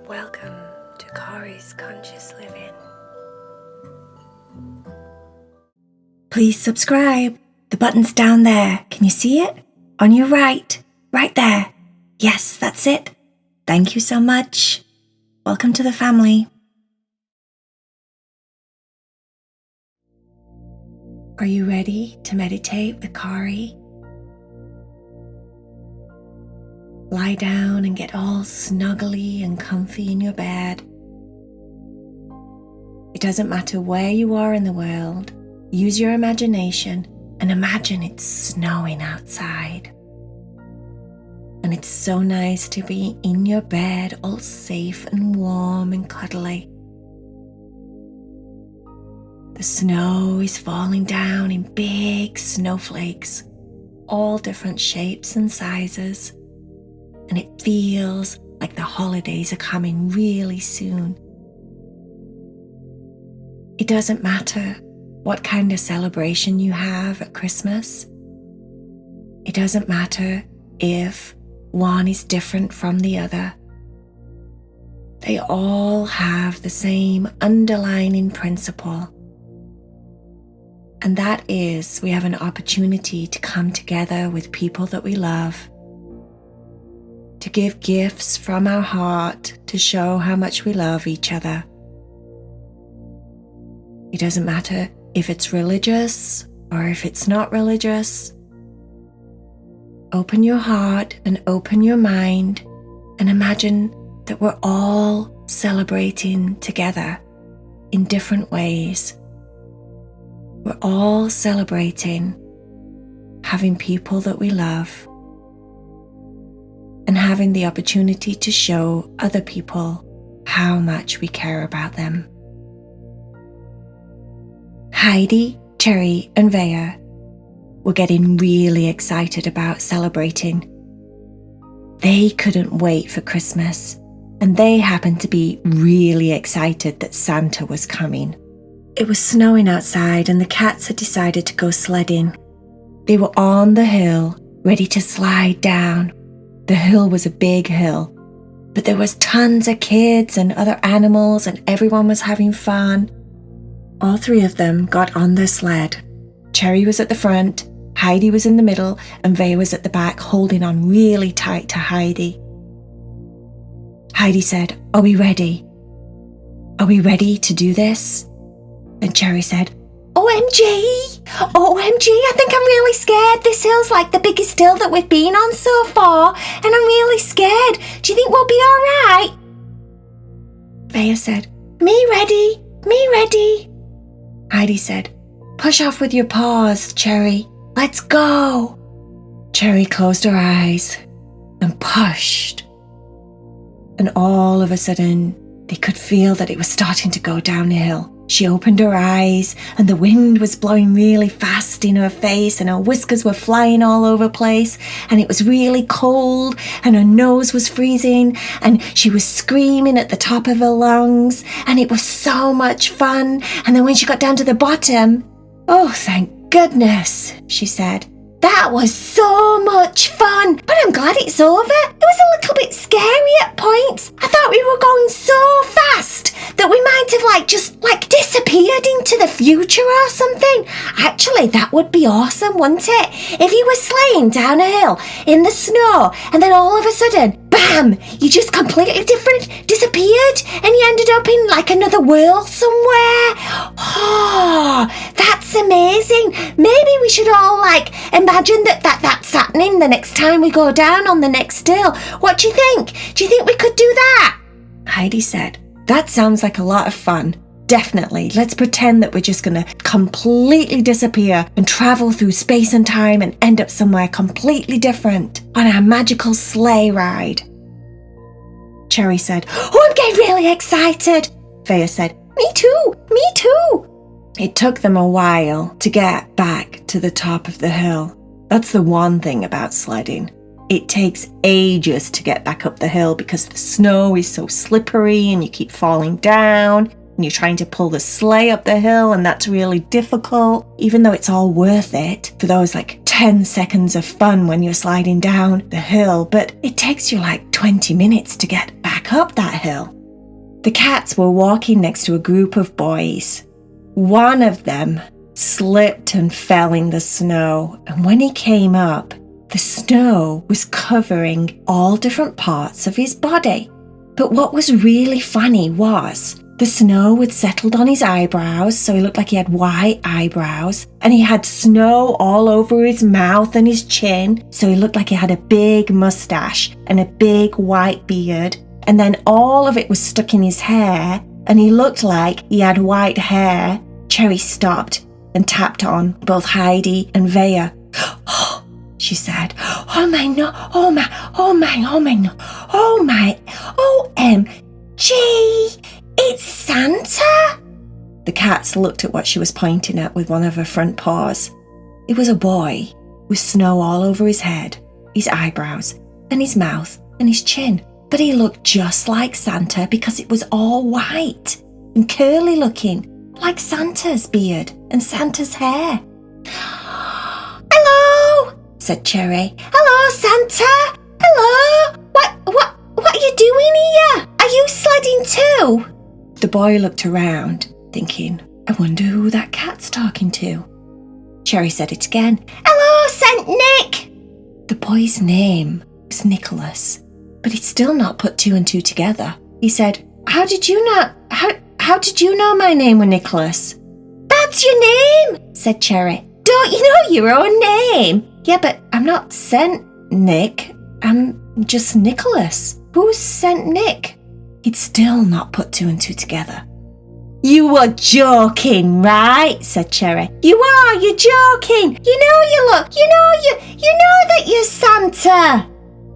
Welcome to Kari's Conscious Living. Please subscribe. The button's down there. Can you see it? On your right. Right there. Yes, that's it. Thank you so much. Welcome to the family. Are you ready to meditate with Kari? Lie down and get all snuggly and comfy in your bed. It doesn't matter where you are in the world. Use your imagination and imagine it's snowing outside. And it's so nice to be in your bed, all safe and warm and cuddly. The snow is falling down in big snowflakes, all different shapes and sizes. And it feels like the holidays are coming really soon. It doesn't matter what kind of celebration you have at Christmas. It doesn't matter if one is different from the other. They all have the same underlying principle. And that is, we have an opportunity to come together with people that we love, to give gifts from our heart to show how much we love each other. It doesn't matter if it's religious or if it's not religious. Open your heart and open your mind and imagine that we're all celebrating together in different ways. We're all celebrating having people that we love and having the opportunity to show other people how much we care about them. Heidi, Cherry, and Vaya were getting really excited about celebrating. They couldn't wait for Christmas, and they happened to be really excited that Santa was coming. It was snowing outside, and the cats had decided to go sledding. They were on the hill, ready to slide down. The hill was a big hill, but there was tons of kids and other animals, and everyone was having fun. All three of them got on their sled. Cherry was at the front, Heidi was in the middle, and Vaya was at the back, holding on really tight to Heidi. Heidi said, "Are we ready? Are we ready to do this?" And Cherry said, OMG, I think I'm really scared. This hill's like the biggest hill that we've been on so far, and I'm really scared. Do you think we'll be all right? Vaya said, Me ready. Heidi said, Push off with your paws, Cherry. Let's go. Cherry closed her eyes and pushed. And all of a sudden, they could feel that it was starting to go downhill. She opened her eyes and the wind was blowing really fast in her face and her whiskers were flying all over the place and it was really cold and her nose was freezing and she was screaming at the top of her lungs and it was so much fun. And then when she got down to the bottom, oh, thank goodness, she said. That was so much fun, but I'm glad it's over. It was a little bit scary at points. I thought we were going so fast that we might have just disappeared into the future or something. Actually, that would be awesome, wouldn't it? If you were sleighing down a hill in the snow and then all of a sudden, bam, you just completely disappeared and you ended up in another world somewhere. Oh, that's amazing. Maybe we should all imagine that's happening the next time we go down on the next hill. What do you think? Do you think we could do that? Heidi said, that sounds like a lot of fun. Definitely. Let's pretend that we're just going to completely disappear and travel through space and time and end up somewhere completely different on our magical sleigh ride. Cherry said, Oh, I'm getting really excited. Vaya said, Me too. It took them a while to get back to the top of the hill. That's the one thing about sledding. It takes ages to get back up the hill because the snow is so slippery and you keep falling down and you're trying to pull the sleigh up the hill and that's really difficult, even though it's all worth it for those 10 seconds of fun when you're sliding down the hill. But it takes you 20 minutes to get back hike up that hill. The cats were walking next to a group of boys. One of them slipped and fell in the snow, and when he came up, the snow was covering all different parts of his body. But what was really funny was the snow had settled on his eyebrows, so he looked like he had white eyebrows, and he had snow all over his mouth and his chin, so he looked like he had a big mustache and a big white beard, and then all of it was stuck in his hair, and he looked like he had white hair. Cherry stopped and tapped on both Heidi and Vaya. "Oh," she said. "Oh my, no, oh my, oh my, oh my, no, oh my, OMG, it's Santa!" The cats looked at what she was pointing at with one of her front paws. It was a boy with snow all over his head, his eyebrows, and his mouth and his chin. But he looked just like Santa because it was all white and curly looking, like Santa's beard and Santa's hair. "Hello," said Cherry. "Hello, Santa. Hello. What are you doing here? Are you sledding too?" The boy looked around, thinking, "I wonder who that cat's talking to." Cherry said it again. "Hello, Saint Nick." The boy's name was Nikolas, but he'd still not put two and two together. He said, How did you know my name was Nikolas?" "That's your name," said Cherry. "Don't you know your own name?" "Yeah, but I'm not Saint Nick. I'm just Nikolas. Who's Saint Nick?" He'd still not put two and two together. "You were joking, right?" said Cherry. You're joking. You know that you're Santa."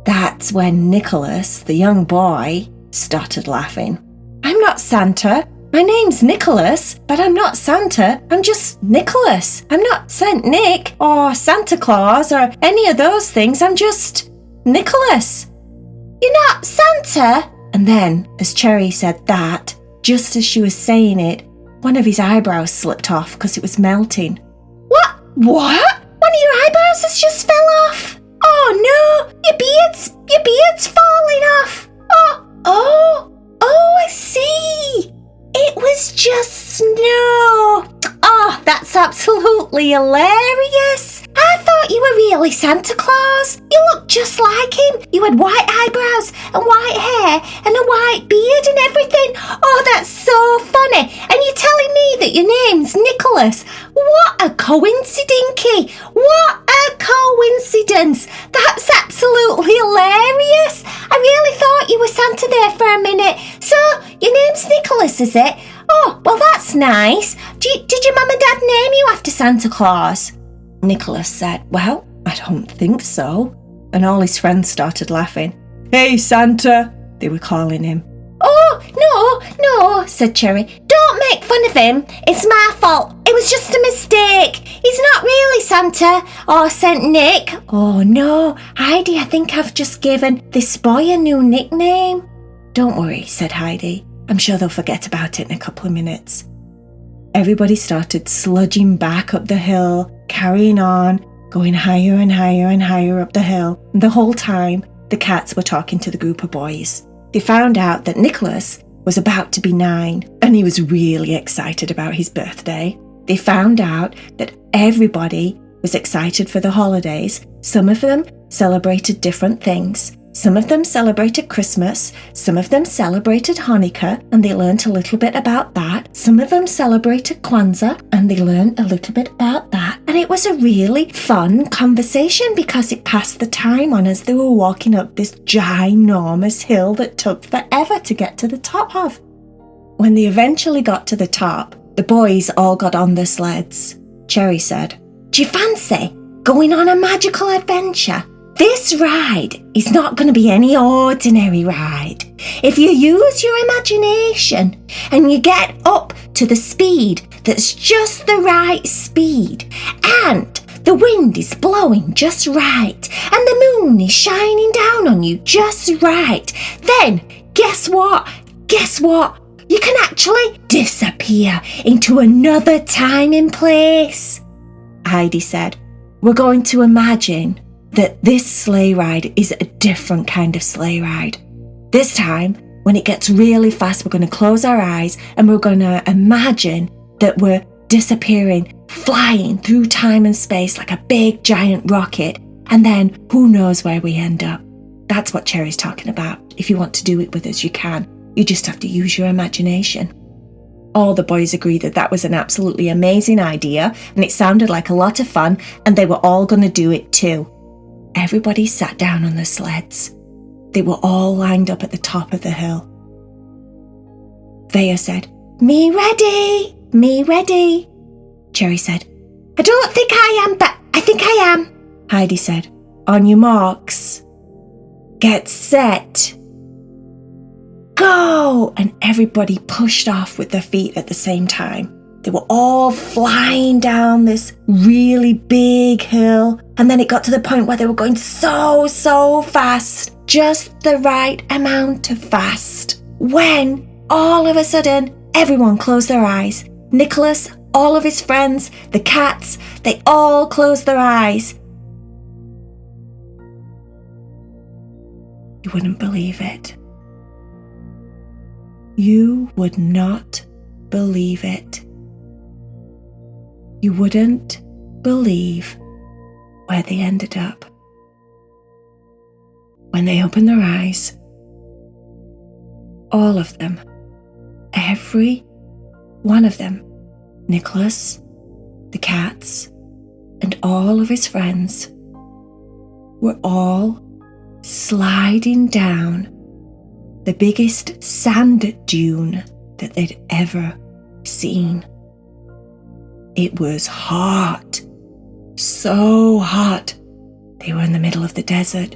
That's when Nikolas, the young boy, started laughing. "I'm not Santa. My name's Nikolas, but I'm not Santa. I'm just Nikolas. I'm not Saint Nick or Santa Claus or any of those things. I'm just Nikolas." "You're not Santa?" And then, as Cherry said that, just as she was saying it, one of his eyebrows slipped off because it was melting. What? One of your eyebrows has just fell off? Oh no, your beard's falling off. Oh, I see. It was just snow. Oh, that's absolutely hilarious. I thought you were really Santa Claus. You looked just like him. You had white eyebrows and white hair and a white beard and everything. Oh, that's so funny. And you're telling me that your name's Nikolas. What a coincidence. What a coincidence. That's absolutely hilarious. I really thought you were Santa there for a minute. So, your name's Nikolas, is it? Oh, well, that's nice. Did your mum and dad name you after Santa Claus? Nikolas said, "Well, I don't think so." And all his friends started laughing. "Hey, Santa," they were calling him. "Oh, no, said Cherry. "Don't make fun of him. It's my fault. It was just a mistake. He's not really Santa or Saint Nick." "Oh, no, Heidi, I think I've just given this boy a new nickname." "Don't worry," said Heidi. "I'm sure they'll forget about it in a couple of minutes." Everybody started sludging back up the hill, carrying on, going higher and higher and higher up the hill. And the whole time, the cats were talking to the group of boys. They found out that Nikolas was about to be 9, and he was really excited about his birthday. They found out that everybody was excited for the holidays. Some of them celebrated different things. Some of them celebrated Christmas, some of them celebrated Hanukkah, and they learnt a little bit about that. Some of them celebrated Kwanzaa, and they learnt a little bit about that. And it was a really fun conversation because it passed the time on as they were walking up this ginormous hill that took forever to get to the top of. When they eventually got to the top, the boys all got on their sleds. Cherry said, "Do you fancy going on a magical adventure? This ride is not going to be any ordinary ride. If you use your imagination and you get up to the speed that's just the right speed, and the wind is blowing just right, and the moon is shining down on you just right, then guess what? You can actually disappear into another time and place." Heidi said, "We're going to imagine that this sleigh ride is a different kind of sleigh ride. This time, When it gets really fast, we're going to close our eyes and we're going to imagine that we're disappearing, flying through time and space like a big giant rocket. And then who knows where we end up. That's what Cherry's talking about. If you want to do it with us, you can. You just have to use your imagination. All the boys agreed that that was an absolutely amazing idea, and it sounded like a lot of fun, and they were all going to do it too. Everybody sat down on the sleds. They were all lined up at the top of the hill. Vaya said, "Me ready, me ready." Cherry said, "I don't think I am, but I think I am." Heidi said, "On your marks, get set, go!" And everybody pushed off with their feet at the same time. They were all flying down this really big hill. And then it got to the point where they were going so fast, just the right amount of fast, when all of a sudden, everyone closed their eyes. Nikolas, all of his friends, the cats, they all closed their eyes. You wouldn't believe it. You would not believe it. You wouldn't believe where they ended up. When they opened their eyes, all of them, every one of them, Nikolas, the cats, and all of his friends, were all sliding down the biggest sand dune that they'd ever seen. It was hot, so hot. They were in the middle of the desert.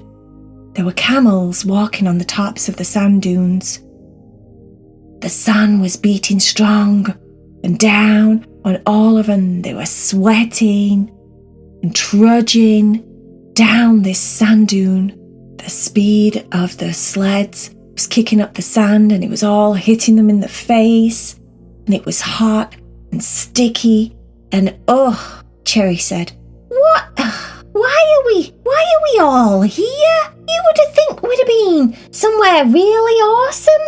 There were camels walking on the tops of the sand dunes. The sun was beating strong, and down on all of them they were sweating and trudging down this sand dune. The speed of the sleds was kicking up the sand, and it was all hitting them in the face, and it was hot and sticky. And Cherry said, "What? Why are we all here? You would have think we'd have been somewhere really awesome,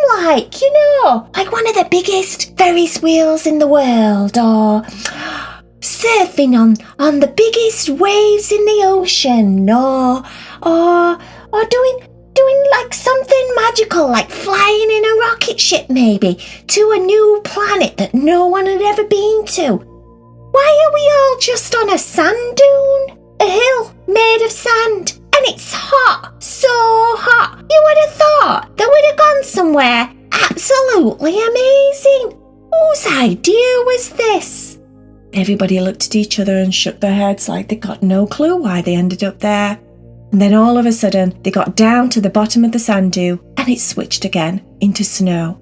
like one of the biggest Ferris wheels in the world, or surfing on the biggest waves in the ocean, or doing like something magical, like flying in a rocket ship maybe to a new planet that no one had ever been to. Why are we all just on a sand dune? A hill made of sand, and it's hot, so hot. You would have thought that we'd have gone somewhere absolutely amazing. Whose idea was this?" Everybody looked at each other and shook their heads like they got no clue why they ended up there. And then all of a sudden, they got down to the bottom of the sand dune, and it switched again into snow.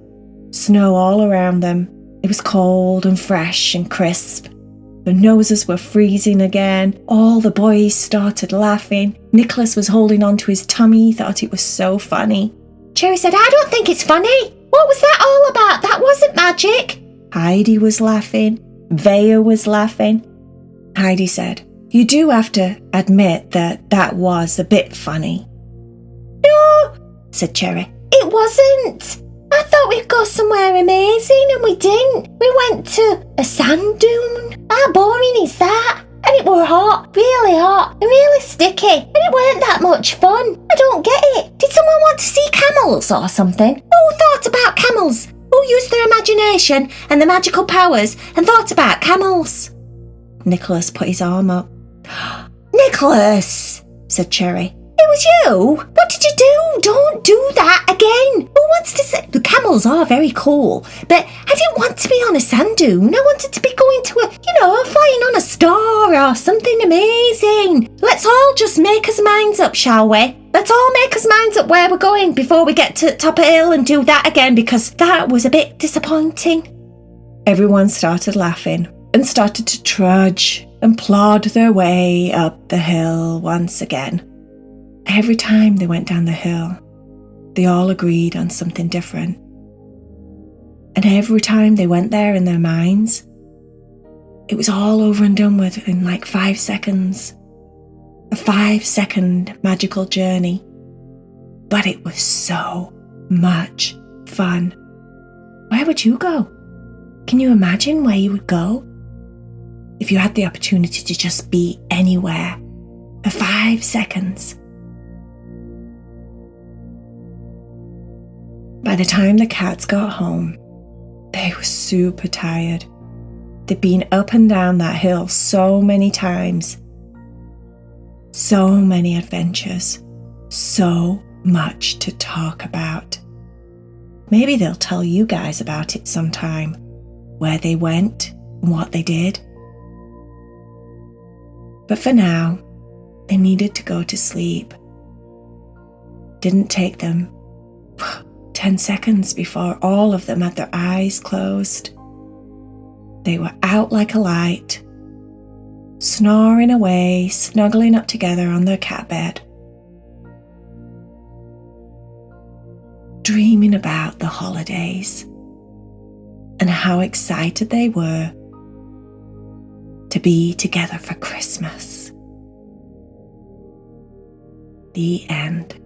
Snow all around them. It was cold and fresh and crisp. Their noses were freezing again. All the boys started laughing. Nikolas was holding on to his tummy. He thought it was so funny. Cherry said, "I don't think it's funny. What was that all about? That wasn't magic." Heidi was laughing. Vaya was laughing. Heidi said, "You do have to admit that was a bit funny." "No," said Cherry, "it wasn't. I thought we'd go somewhere amazing, and we didn't. We went to a sand dune. How boring is that? And it were hot, really hot, and really sticky, and it weren't that much fun. I don't get it. Did someone want to see camels or something? Who thought about camels? Who used their imagination and their magical powers and thought about camels?" Nikolas put his arm up. "Nikolas," said Cherry. "It was you? What did you do? Don't do that again. Who wants to say..." The camels are very cool, but I didn't want to be on a sand dune. I wanted to be going to flying on a star or something amazing. Let's all just make us minds up, shall we? Let's all make us minds up where we're going before we get to the top of the hill and do that again, because that was a bit disappointing." Everyone started laughing and started to trudge and plod their way up the hill once again. Every time they went down the hill, they all agreed on something different. And every time they went there in their minds, it was all over and done with in like 5 seconds. A 5-second magical journey. But it was so much fun. Where would you go? Can you imagine where you would go? If you had the opportunity to just be anywhere for 5 seconds. By the time the cats got home, they were super tired. They'd been up and down that hill so many times. So many adventures. So much to talk about. Maybe they'll tell you guys about it sometime, where they went and what they did. But for now, they needed to go to sleep. Didn't take them 10 seconds before all of them had their eyes closed. They were out like a light, snoring away, snuggling up together on their cat bed, dreaming about the holidays and how excited they were to be together for Christmas. The end.